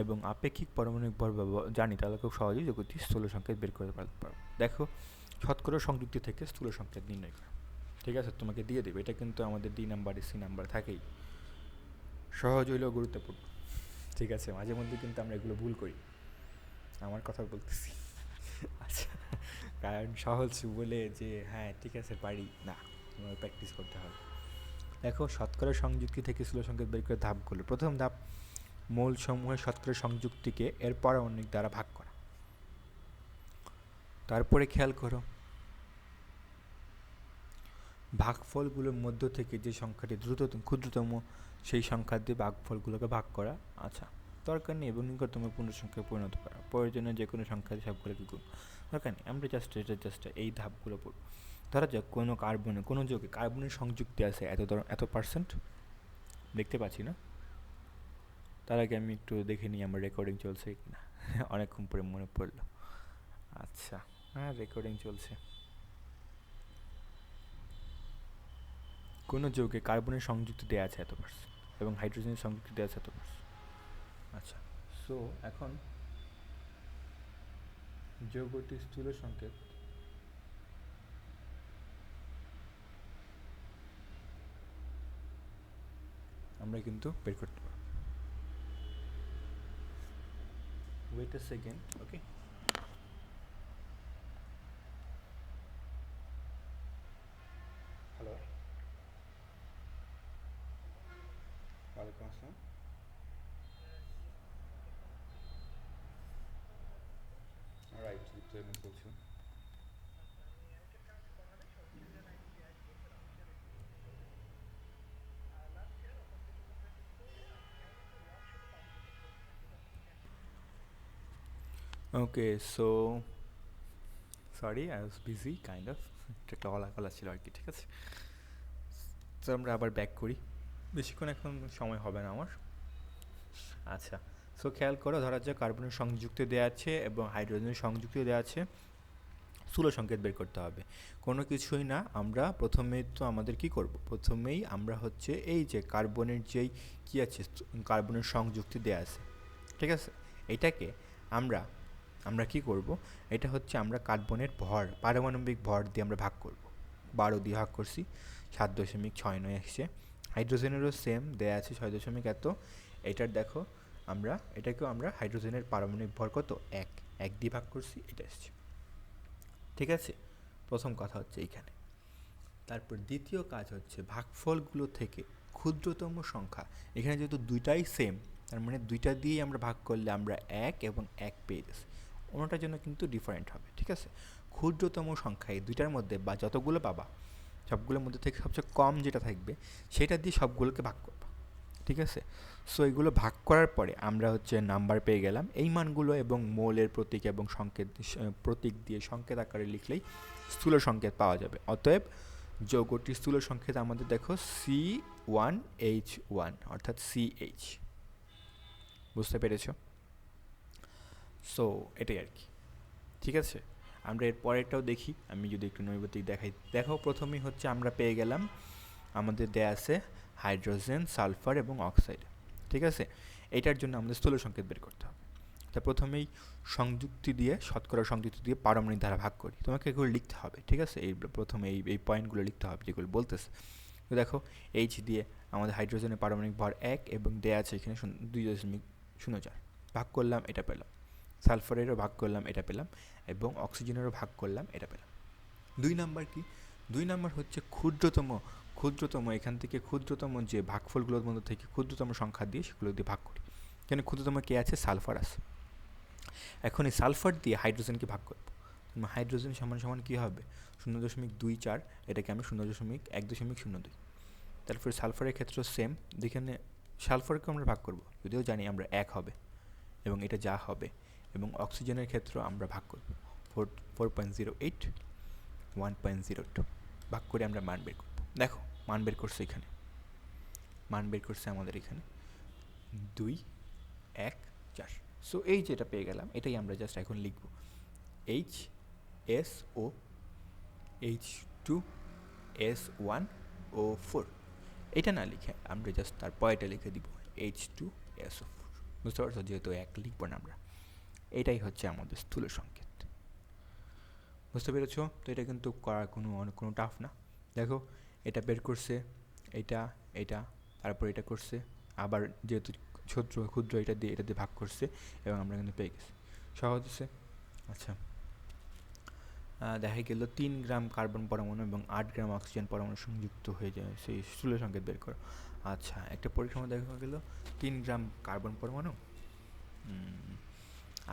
এবং আপেক্ষিক পারমাণবিক ভর জানি, তাহলে খুব সহজেই যৌগটির স্থূল সংকেত বের করতে পারবো। দেখো, শতকরা সংযুক্তি থেকে স্থূল সংকেত নির্ণয় করা। ঠিক আছে, তোমাকে দিয়ে দেবে। এটা কিন্তু আমাদের D নাম্বারে C নাম্বার থাকেই, সহজ হইলেও গুরুত্বপূর্ণ। ঠিক আছে, মাঝে মধ্যে কিন্তু আমরা এগুলো ভুল করি, আমার কথা বলতেছি। আচ্ছা, কারণ সহজ বলে যে হ্যাঁ ঠিক আছে পারি না, তোমার প্র্যাকটিস করতে হবে। দেখো, শতকরা সংযুক্তি থেকে স্থূল সংকেত বের করে ধাপগুলো। প্রথম ধাপ, মৌল সমূহের শতকরা সংযুক্তিকে এর পারমাণবিক দ্বারা ভাগ করা। তারপরে খেয়াল করো, ভাগফলগুলোর মধ্য থেকে যে সংখ্যাটি ক্ষুদ্রতম সেই সংখ্যা দিয়ে ভাগফলগুলোকে ভাগ করা। আচ্ছা, দরকার নেই এবং নিকটতম পূর্ণ সংখ্যায় পরিণত করা। প্রয়োজনে যে কোনো সংখ্যা দিয়ে সবগুলোকে গুণ, দরকার নেই। আমরা জাস্ট এই ধাপগুলো পড়ব। ধরা যাক কোনো যৌগে কার্বনের সংযুক্তি আছে এত পার্সেন্ট, দেখতে পাচ্ছি না। তার আগে আমি একটু দেখে নিই আমার রেকর্ডিং চলছে কি না। অনেকক্ষণ পরে মনে পড়লো। আচ্ছা, হ্যাঁ রেকর্ডিং চলছে। কোনো যৌগে কার্বনের সংযুক্তি দেওয়া আছে 1% এবং হাইড্রোজেনের সংযুক্তি দেওয়া আছে 1%। আচ্ছা, সো এখন যৌগটির স্থূল সংকেত আমরা কিন্তু বের করতে পারবো। Wait a second, okay. Hello, ওয়ালাইকুম আসসালাম। রাইট, দীপ্ত আহমেদ বলছি। Okay, so sorry, I was busy kind of, একটা কলা ছিল আর কি, ঠিক আছে। তো আমরা আবার ব্যাক করি, বেশিক্ষণ এখন সময় হবে না আমার। আচ্ছা, সো খেয়াল করো, ধরা যাক কার্বনের সংযুক্ত দেওয়া আছে এবং হাইড্রোজেনের সংযুক্ত দেওয়া আছে, স্থূল সংকেত বের করতে হবে। কোনো কিছুই না, আমরা প্রথমেই তো আমাদের কি করব, প্রথমেই আমরা হচ্ছে এই যে কার্বনের যেই কী আছে, কার্বনের সংযুক্তি দেওয়া আছে, ঠিক আছে, এটাকে আমরা আমরা কি করব, এটা হচ্ছে আমরা কার্বনের ভর, পারমাণবিক ভর দিয়ে আমরা ভাগ করব। 12 দিয়ে ভাগ করছি, 7.69 এসছে। হাইড্রোজেনেরও সেম দেয়া আছে 6 এত। এটার দেখো, আমরা এটাকেও আমরা হাইড্রোজেনের পারমাণবিক ভর কত, 1 দিয়ে ভাগ করছি, এটা এসছে, ঠিক আছে। প্রথম কথা হচ্ছে এইখানে। তারপর দ্বিতীয় কাজ হচ্ছে ভাগফলগুলো থেকে ক্ষুদ্রতম সংখ্যা, এখানে যেহেতু দুইটাই সেম, তার মানে দুইটা দিয়েই আমরা ভাগ করলে আমরা 1 এবং 1 পেয়ে গেছি। অন্যটার জন্য কিন্তু ডিফারেন্ট হবে, ঠিক আছে। ক্ষুদ্রতম সংখ্যা এই দুইটার মধ্যে বা যতগুলো পাবা সবগুলোর মধ্যে থেকে সবচেয়ে কম যেটা থাকবে সেটা দিয়ে সবগুলোকে ভাগ করবা, ঠিক আছে। সো এগুলো ভাগ করার পরে আমরা হচ্ছে নাম্বার পেয়ে গেলাম, এই মানগুলো এবং মোলের প্রতীক এবং সংকেত প্রতীক দিয়ে সংকেত আকারে লিখলেই স্থূল সংকেত পাওয়া যাবে। অতএব যৌগটির স্থূল সংকেত আমাদের দেখো C1H1 অর্থাৎ CH, বুঝতে পেরেছ? সো এটাই আর কি, ঠিক আছে। আমরা এর পরেরটাও দেখি, আমি যদি একটু নৈবতিক দেখাই। দেখো, প্রথমেই হচ্ছে আমরা পেয়ে গেলাম, আমাদের দেয়া আছে হাইড্রোজেন, সালফার এবং অক্সাইড, ঠিক আছে। এটার জন্য আমাদের স্থূল সংকেত বের করতে হবে। তা প্রথমেই সংযুক্তি দিয়ে, শতকরা সংযুক্তি দিয়ে পারমাণবিক ধারা ভাগ করি, তোমাকে এগুলো লিখতে হবে, ঠিক আছে। এই প্রথমে এই পয়েন্টগুলো লিখতে হবে যেগুলো বলতেছে। তো দেখো, এইচ দিয়ে আমাদের হাইড্রোজেনের পারমাণবিক ভর 1 এবং দেয়া আছে এখানে 2.04, ভাগ করলাম, এটা পেলাম। সালফারেরও ভাগ করলাম, এটা পেলাম, এবং অক্সিজেনেরও ভাগ করলাম, এটা পেলাম। 2 নাম্বার কি, 2 নাম্বার হচ্ছে ক্ষুদ্রতম এখান থেকে ক্ষুদ্রতম যে ভাগফলগুলোর মধ্যে থেকে ক্ষুদ্রতম সংখ্যা দিয়ে সেগুলো দিয়ে ভাগ করি। এখানে ক্ষুদ্রতম কে আছে, সালফার আছে। এখন এই সালফার দিয়ে হাইড্রোজেনকে ভাগ করব, হাইড্রোজেন সমান সমান কী হবে, 0.24, এটাকে আমি 0.102। তারপরে সালফারের ক্ষেত্রে সেম, যেখানে সালফারকে আমরা ভাগ করব, যদিও জানি আমরা 1 হবে এবং এটা যা হবে। এবং অক্সিজেনের ক্ষেত্রে আমরা ভাগ করব 4.08, 1.02, ভাগ করে আমরা মান বের করব। দেখো, মান বের করছে এখানে, মান বের করছে আমাদের এখানে 214। সো এই যেটা পেয়ে গেলাম, এটাই আমরা জাস্ট এখন লিখব, HSO H2S1O4। এটা না লিখে আমরা জাস্ট তার পরেটা লিখে দিব H2SO4, বুঝতে পারছো, যেহেতু 1 লিখবো না আমরা। এটাই হচ্ছে আমাদের স্থূল সংকেত, বুঝতে পেরেছ? তো এটা কিন্তু করার কোনো টাফ না। দেখো, এটা বের করছে, এটা তারপর এটা করছে, আবার যেহেতু ক্ষুদ্র এটা দিয়ে ভাগ করছে এবং আমরা কিন্তু পেয়ে গেছি, সহজ হচ্ছে। আচ্ছা, দেখা গেল 3 গ্রাম কার্বন পরমাণু এবং 8 গ্রাম অক্সিজেন পরমাণু সংযুক্ত হয়ে যায়, সেই স্থূল সংকেত বের করো। আচ্ছা, একটা পরীক্ষার মধ্যে দেখা গেল 3 গ্রাম কার্বন পরমাণু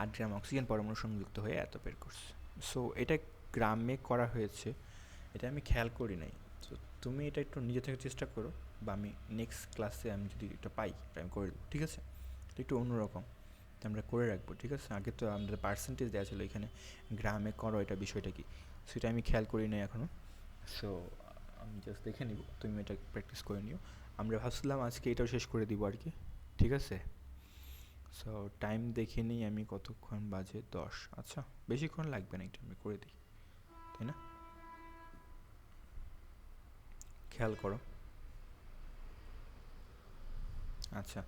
8 গ্রাম অক্সিজেন পরমাণু সংযুক্ত হয়ে এত বের করছে। সো এটা গ্রামে করা হয়েছে, এটা আমি খেয়াল করি নাই। তো তুমি এটা একটু নিজে থেকে চেষ্টা করো, বা আমি নেক্সট ক্লাসে আমি যদি এটা পাই এটা আমি করে দেবো, ঠিক আছে। একটু অন্যরকম আমরা করে রাখবো, ঠিক আছে। আগে তো আমাদের পার্সেন্টেজ দেওয়া ছিল, এখানে গ্রামে করো, এটা বিষয়টা কি সেটা আমি খেয়াল করি নাই এখনও। সো আমি জাস্ট দেখে নিব, তুমি এটা প্র্যাকটিস করে নিও। আমরা ভাবছিলাম আজকে এটাও শেষ করে দিব আর কি, ঠিক আছে। সো টাইম দেখে নিই আমি, কতক্ষণ বাজে, 10। আচ্ছা, বেশিক্ষণ লাগবে না, এটা আমি করে দিই, তাই না? খেয়াল করো। আচ্ছা,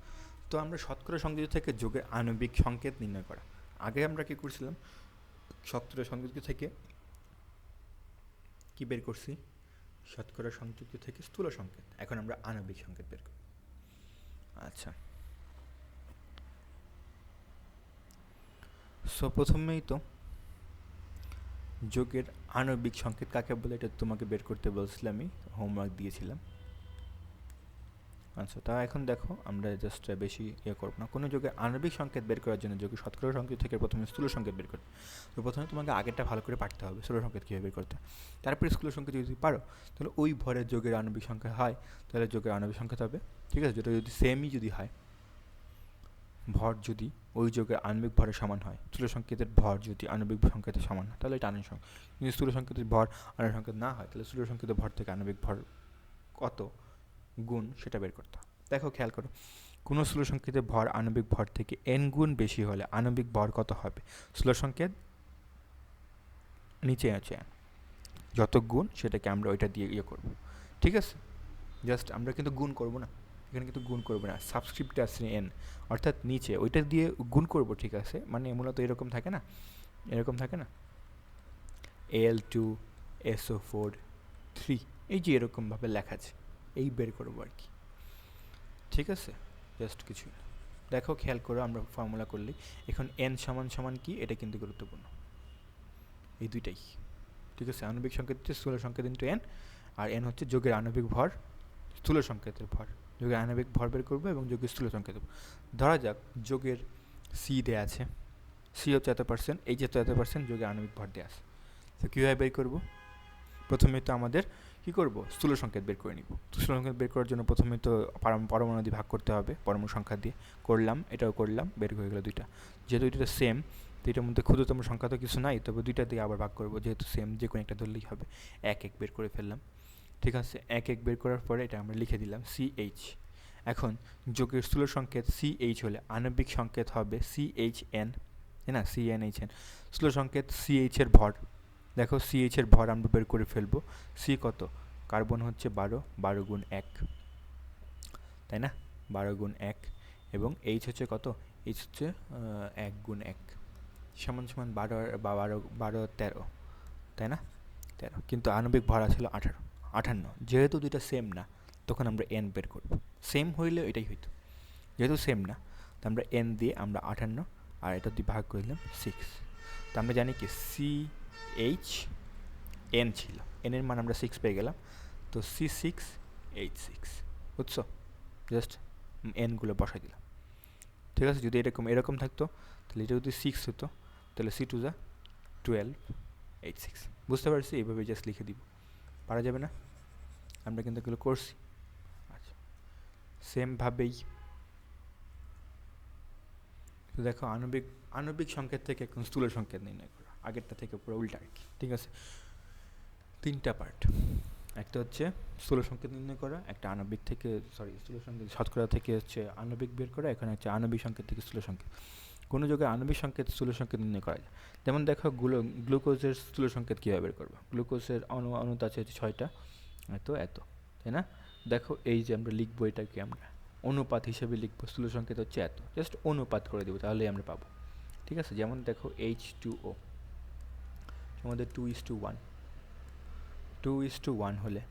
তো আমরা শতকরা সংযুক্ত থেকে যোগের আণবিক সংকেত নির্ণয় করা। আগে আমরা কী করছিলাম, শতকরা সংযুক্ত থেকে কী বের করছি, শতকরা সংযুক্ত থেকে স্থূল সংকেত। এখন আমরা আণবিক সংকেত বের করি। আচ্ছা, সো প্রথমেই তো যোগের আণবিক সংকেত কাকে বলে এটা তোমাকে বের করতে বলছিলাম, আমি হোমওয়ার্ক দিয়েছিলাম। আচ্ছা, তা এখন দেখো আমরা জাস্ট বেশি করবো না। কোনো যোগের আণবিক সংকেত বের করার জন্য যোগের শতকরা সংকেত থেকে প্রথমে স্থূল সংকেত বের করতে। তো প্রথমে তোমাকে আগেরটা ভালো করে পারতে হবে, স্থূল সংকেত কীভাবে বের করতে। তারপরে স্থূল সংকেত যদি পারো তাহলে ওই ভরের যোগের আণবিক সংখ্যা হয়, তাহলে যোগের আণবিক সংকেত হবে। ঠিক আছে, যেটা যদি সেমই যদি হয়, ভর যদি ওই যোগের আণবিক ভরের সমান হয়, স্থূল সংকেতের ভর যদি আণবিক সংকেতের সমান হয় তাহলে এটা আণবিক সংকেত। কিন্তু স্থূল সংকেতের ভর আণবিক সংকেত না হয় তাহলে স্থূল সংকেতের ভর থেকে আণবিক ভর কত গুণ সেটা বের করতে হয়। দেখো খেয়াল করো, কোনো স্থূল সংকেতের ভর আণবিক ভর থেকে n গুণ বেশি হলে আণবিক ভর কত হবে? স্থূল সংকেত নিচে আছে যত গুণ সেটাকে আমরা ওইটা দিয়ে করব। ঠিক আছে, জাস্ট আমরা কিন্তু গুণ করব না, এখানে কিন্তু গুণ করবো না, সাবস্ক্রিপ্টে আসছে n, অর্থাৎ নিচে ওইটা দিয়ে গুণ করব। ঠিক আছে, মানে মূলত এরকম থাকে না, এরকম থাকে না, Al2SO4 3, এই যে এরকমভাবে লেখা আছে, এই বের করবো আর কি। ঠিক আছে, জাস্ট কিছু দেখো খেয়াল করো, আমরা ফর্মুলা করলেই এখন n সমান সমান কি, এটা কিন্তু গুরুত্বপূর্ণ, এই দুইটাই। ঠিক আছে, আণবিক সংকেত হচ্ছে স্থূল সংকেত ইন্টু n, আর n হচ্ছে যোগের আণবিক ভর, স্থূল সংকেতের ভর। যোগের আণবিক ভর বের করবো এবং যোগের স্থূল সংকেত। ধরা যাক যোগের সি দেয়া আছে, সি হচ্ছে এত পার্সেন্ট, এইচ হচ্ছে এত পার্সেন্ট, যোগের আণবিক ভর দেওয়া আছে। তো কীভাবে বের করবো? প্রথমে তো আমাদের কী করবো, স্থূল সংকেত বের করে নিব। স্থূল সংকেত বের করার জন্য প্রথমে তো পরমাণু দিয়ে ভাগ করতে হবে, পরমাণু সংখ্যা দিয়ে করলাম, এটাও করলাম, বের হয়ে গেলো দুইটা। যেহেতু দুইটা সেম, তো এটার মধ্যে ক্ষুদ্রতম সংখ্যা তো কিছু নাই, তবে দুইটা দিয়ে আবার ভাগ করবো, যেহেতু সেম যে কোনো একটা ধরলেই হবে। এক এক বের করে ফেললাম। ঠিক আছে, এক এক বের করার পরে এটা আমরা লিখে দিলাম CH। এখন যোগের স্থূল সংকেত CH হলে আণবিক সংকেত হবে CHN, তাই না, CNHN। স্থূল সংকেত CH এর ভর, দেখো CH এর ভর আমরা বের করে ফেলবো। C কত, কার্বন হচ্ছে 12, 12 গুণ 1, তাই না, 12 গুণ 1, এবং H হচ্ছে কত, H হচ্ছে 1 গুণ 1 সমান সমান 12 বা 12 12 13, তাই না, 13। কিন্তু আণবিক ভর ছিল 18, 58। যেহেতু দুইটা সেম না তখন আমরা n বের করব, সেম হইলে এটাই হইতো, যেহেতু সেম না তো আমরা n দিয়ে আমরা 58 আর এটা দিয়ে ভাগ করে দিলাম 6। তো আমরা জানি কি CHN ছিল, n এর মান আমরা 6 পেয়ে গেলাম, তো C6H6, বুঝছো, জাস্ট n গুলো বসাই দিলাম। ঠিক আছে, যদি এরকম এরকম থাকতো তাহলে এটা যদি 6 হতো তাহলে C2 12H6, বুঝতে পারছি, এইভাবে জাস্ট লিখে দিব, পারা যাবে না, আমরা কিন্তু এগুলো করছি। আচ্ছা, সেমভাবেই তো দেখো আণবিক আণবিক সংকেত থেকে এখন স্থূল সংকেত নির্ণয় করা, আগেরটা থেকে পুরো উল্টা আর কি। ঠিক আছে, তিনটা পার্ট, একটা হচ্ছে স্থূল সংকেত নির্ণয় করা, একটা আণবিক থেকে স্থূল সংকেত শতকরা থেকে হচ্ছে আণবিক বের করা, এখানে হচ্ছে আণবিক সংকেত থেকে স্থূল সংকেত। কোনো জায়গায় আণবিক সংকেত স্থূল সংকেত নির্ণয় করা যায়, যেমন দেখো গ্লুকোজের স্থূল সংকেত কীভাবে বের করবো। গ্লুকোজের অণুতে আছে হচ্ছে 6টা, এত এত, তাই না। দেখো এই যে আমরা লিখবো এটাকে আমরা অনুপাত হিসেবে লিখবো, স্থূল সংকেত হচ্ছে এত, জাস্ট অনুপাত করে দেবো তাহলেই আমরা পাবো। ঠিক আছে, যেমন দেখো H2O আমাদের 2:1, 2:1 হলে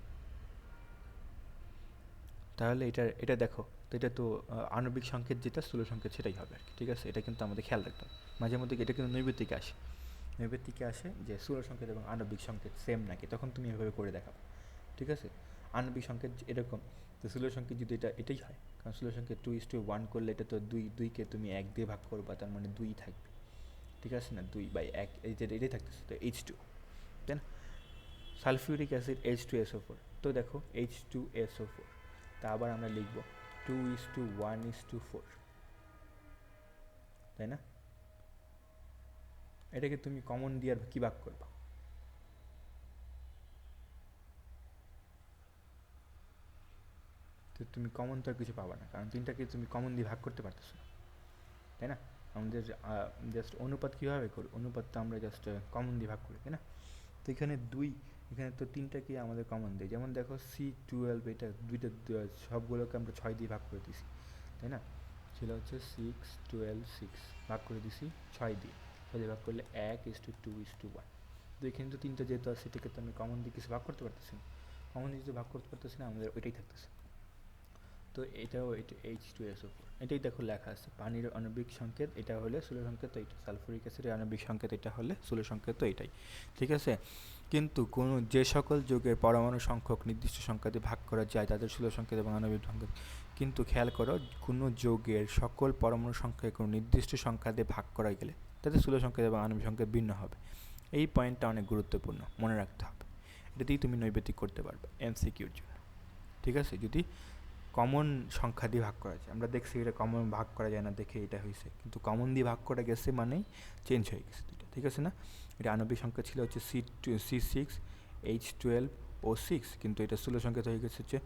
তাহলে এটা দেখো, তো এটা তো আণবিক সংকেত যেটা স্থূল সংকেত সেটাই হবে আর কি। ঠিক আছে, এটা কিন্তু আমাদের খেয়াল রাখতে হবে, মাঝে মধ্যে এটা কিন্তু নৈবেত্তিকে আসে, নৈবেত্তিকে আসে যে স্থূল সংকেত এবং আণবিক সংকেত সেম নাকি, তখন তুমি এভাবে করে দেখাবো। ঠিক আছে, আণবিক সংকেত এরকম, তো স্থূল সংকেত যদি এটাই হয়, কারণ স্থূল সংকেত 2:1 করলে এটা তো দুইকে তুমি 1 দিয়ে ভাগ করবা, তার মানে 2 থাকবে। ঠিক আছে না, 2/1, এই যে এটাই থাকতেছে, তো H2, তাই না। সালফিউরিক অ্যাসিড H2SO4, তো দেখো H2SO4, তা আবার আমরা লিখব 2:1:4, তাই না। এটাকে তুমি কমন দিয়ে আর কি ভাগ করবা, তো তুমি কমন তো আর কিছু পাবা না, কারণ তিনটাকে তুমি কমন দিয়ে ভাগ করতে পারতেছো না, তাই না। আমাদের জাস্ট অনুপাত কীভাবে করি, অনুপাত তো আমরা জাস্ট কমন দিয়ে ভাগ করি, তাই না। তো এখানে এখানে তো তিনটাকে আমাদের কমন দেয়, যেমন দেখো C12, এটা দুইটা সবগুলোকে আমরা 6 দিয়ে ভাগ করে দিছি, তাই না। ছিল হচ্ছে 6, 12, 6 ভাগ করে দিছি 6 দিয়ে, 6 দিয়ে ভাগ করলে 1:2:1। তো এখানে তো তিনটা যেহেতু আছে, এটাকে তো আমি কমন দিয়ে কিছু ভাগ করতে পারতেছি না, কমন দিয়ে কিছু ভাগ করতে পারতেছি না, আমাদের ওইটাই থাকতেছে। তো এটাও এটা H2SO4, এটাই দেখো লেখা আছে পানির আণবিক সংকেত, এটা হলে স্থূল সংকেত এইটা, সালফিউরিক অ্যাসিডের আণবিক সংকেত এটা হলে স্থূল সংকেত এটাই, ঠিক আছে। কিন্তু কোনো যে সকল যৌগের পরমাণু সংখ্যক নির্দিষ্ট সংখ্যাতে ভাগ করা যায় তাদের স্থূল সংকেত এবং আণবিক সংকেত, কিন্তু খেয়াল করো কোনো যৌগের সকল পরমাণু সংখ্যাকে কোনো নির্দিষ্ট সংখ্যা দিয়ে ভাগ করা গেলে তাদের স্থূল সংকেত এবং আণবিক সংকেত ভিন্ন হবে। এই পয়েন্টটা অনেক গুরুত্বপূর্ণ, মনে রাখতে হবে। এটাতেই তুমি নৈবেদিক করতে পারবে এমসিকিউর জন্য, ঠিক আছে। যদি কমন সংখ্যা দিয়ে ভাগ করা যায়, আমরা দেখছি এটা কমন ভাগ করা যায় না দেখে এটা হয়েছে, কিন্তু কমন দিয়ে ভাগ করা গেছে মানেই চেঞ্জ হয়ে গেছে দুটো, ঠিক আছে না। এটা আণবিক সংখ্যা ছিল হচ্ছে C6H12O6, কিন্তু এটা স্থূল সংকেত হয়ে গেছে হচ্ছে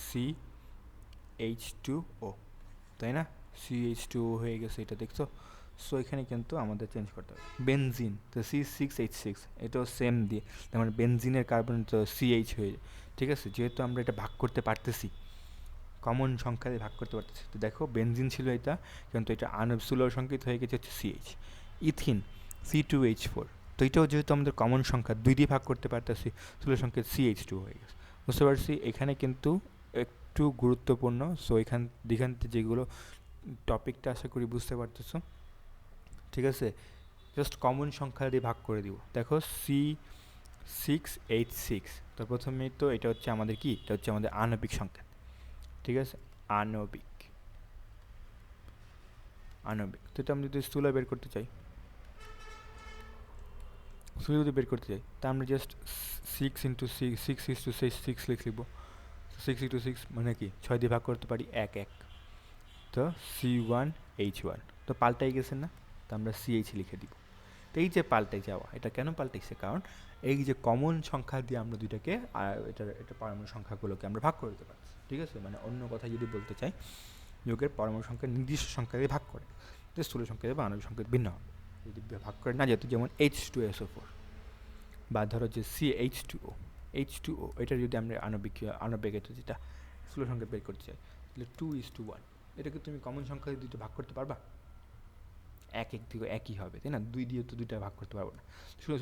CH2O, তাই না, CH2O হয়ে গেছে এটা, দেখছো। সো এখানে কিন্তু আমাদের চেঞ্জ করতে হবে। বেনজিন তো C6H6, এটাও সেম দিয়ে, তার মানে বেনজিনের কার্বন তো CH হয়ে যায়, ঠিক আছে। যেহেতু আমরা এটা ভাগ করতে পারতেছি, কমন সংখ্যা দিয়ে ভাগ করতে পারতেছি, তো দেখো বেনজিন ছিল এটা, কিন্তু এটা স্থূল সংকেত হয়ে গেছে হচ্ছে CH। ইথিন C2H4, তো এটাও যেহেতু আমাদের কমন সংখ্যা 2 দিয়ে ভাগ করতে পারতেছি, স্থূল সংকেত CH2 হয়ে গেছে, বুঝতে পারছি। এখানে কিন্তু একটু গুরুত্বপূর্ণ, সো এখান থেকে যেগুলো টপিকটা আশা করি বুঝতে পারতেছো, ঠিক আছে। জাস্ট কমন সংখ্যা দিয়ে ভাগ করে দিব। দেখো C6H6, তো প্রথমেই তো এটা হচ্ছে আমাদের কি, এটা হচ্ছে আমাদের আণবিক সংখ্যা, ঠিক আছে। আণবিক তো এটা আমরা যদি স্থূল বের করতে চাই, স্থূল যদি বের করতে চাই, তা আমরা জাস্ট 6 লিখব। 6 মানে কি 6 দিয়ে ভাগ করতে পারি 1 তো C1H1, তো পাল্টাই গেছে না, তো আমরা CH লিখে দিব। তো এই যে পাল্টে যাওয়া, এটা কেন পাল্টাইছে, কারণ এই যে কমন সংখ্যা দিয়ে আমরা দুইটাকে এটা পরমাণু সংখ্যাগুলোকে আমরা ভাগ করে দিতে পারছি, ঠিক আছে। মানে অন্য কথা যদি বলতে চাই, যৌগের পরমাণু সংখ্যা নির্দিষ্ট সংখ্যা দিয়ে ভাগ করে, যে স্থূল সংখ্যা বা আণবিক সংখ্যা ভিন্ন হবে। যদি ভাগ করে না যেত, যেমন H2SO4, বা ধরো যে H2O, এটা যদি আমরা আণবিক এটা যেটা স্থূল সংখ্যা বের করতে চাই, তাহলে 2:1, এটাকে তুমি কমন সংখ্যা দিয়ে দুটো ভাগ করতে পারবা, এক দিকে একই হবে, তাই না। 2 দিয়ে তো দুইটা ভাগ করতে পারবো না,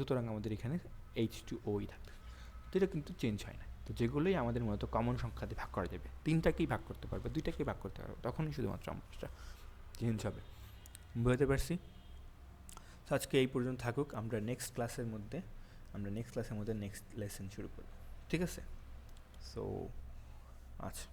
সুতরাং আমাদের এখানে H2Oই থাকবে, তো এটা কিন্তু চেঞ্জ হয় না। তো যেগুলোই আমাদের মূলত কমন সংখ্যা দিয়ে ভাগ করা যাবে, 3টাকেই ভাগ করতে পারবে, 2টাকেই ভাগ করতে পারবে, তখনই শুধুমাত্র আমারটা চেঞ্জ হবে, বুঝতে পারছি। তো আজকে এই পর্যন্ত থাকুক, আমরা নেক্সট ক্লাসের মধ্যে নেক্সট লেসন শুরু করব, ঠিক আছে। সো আচ্ছা।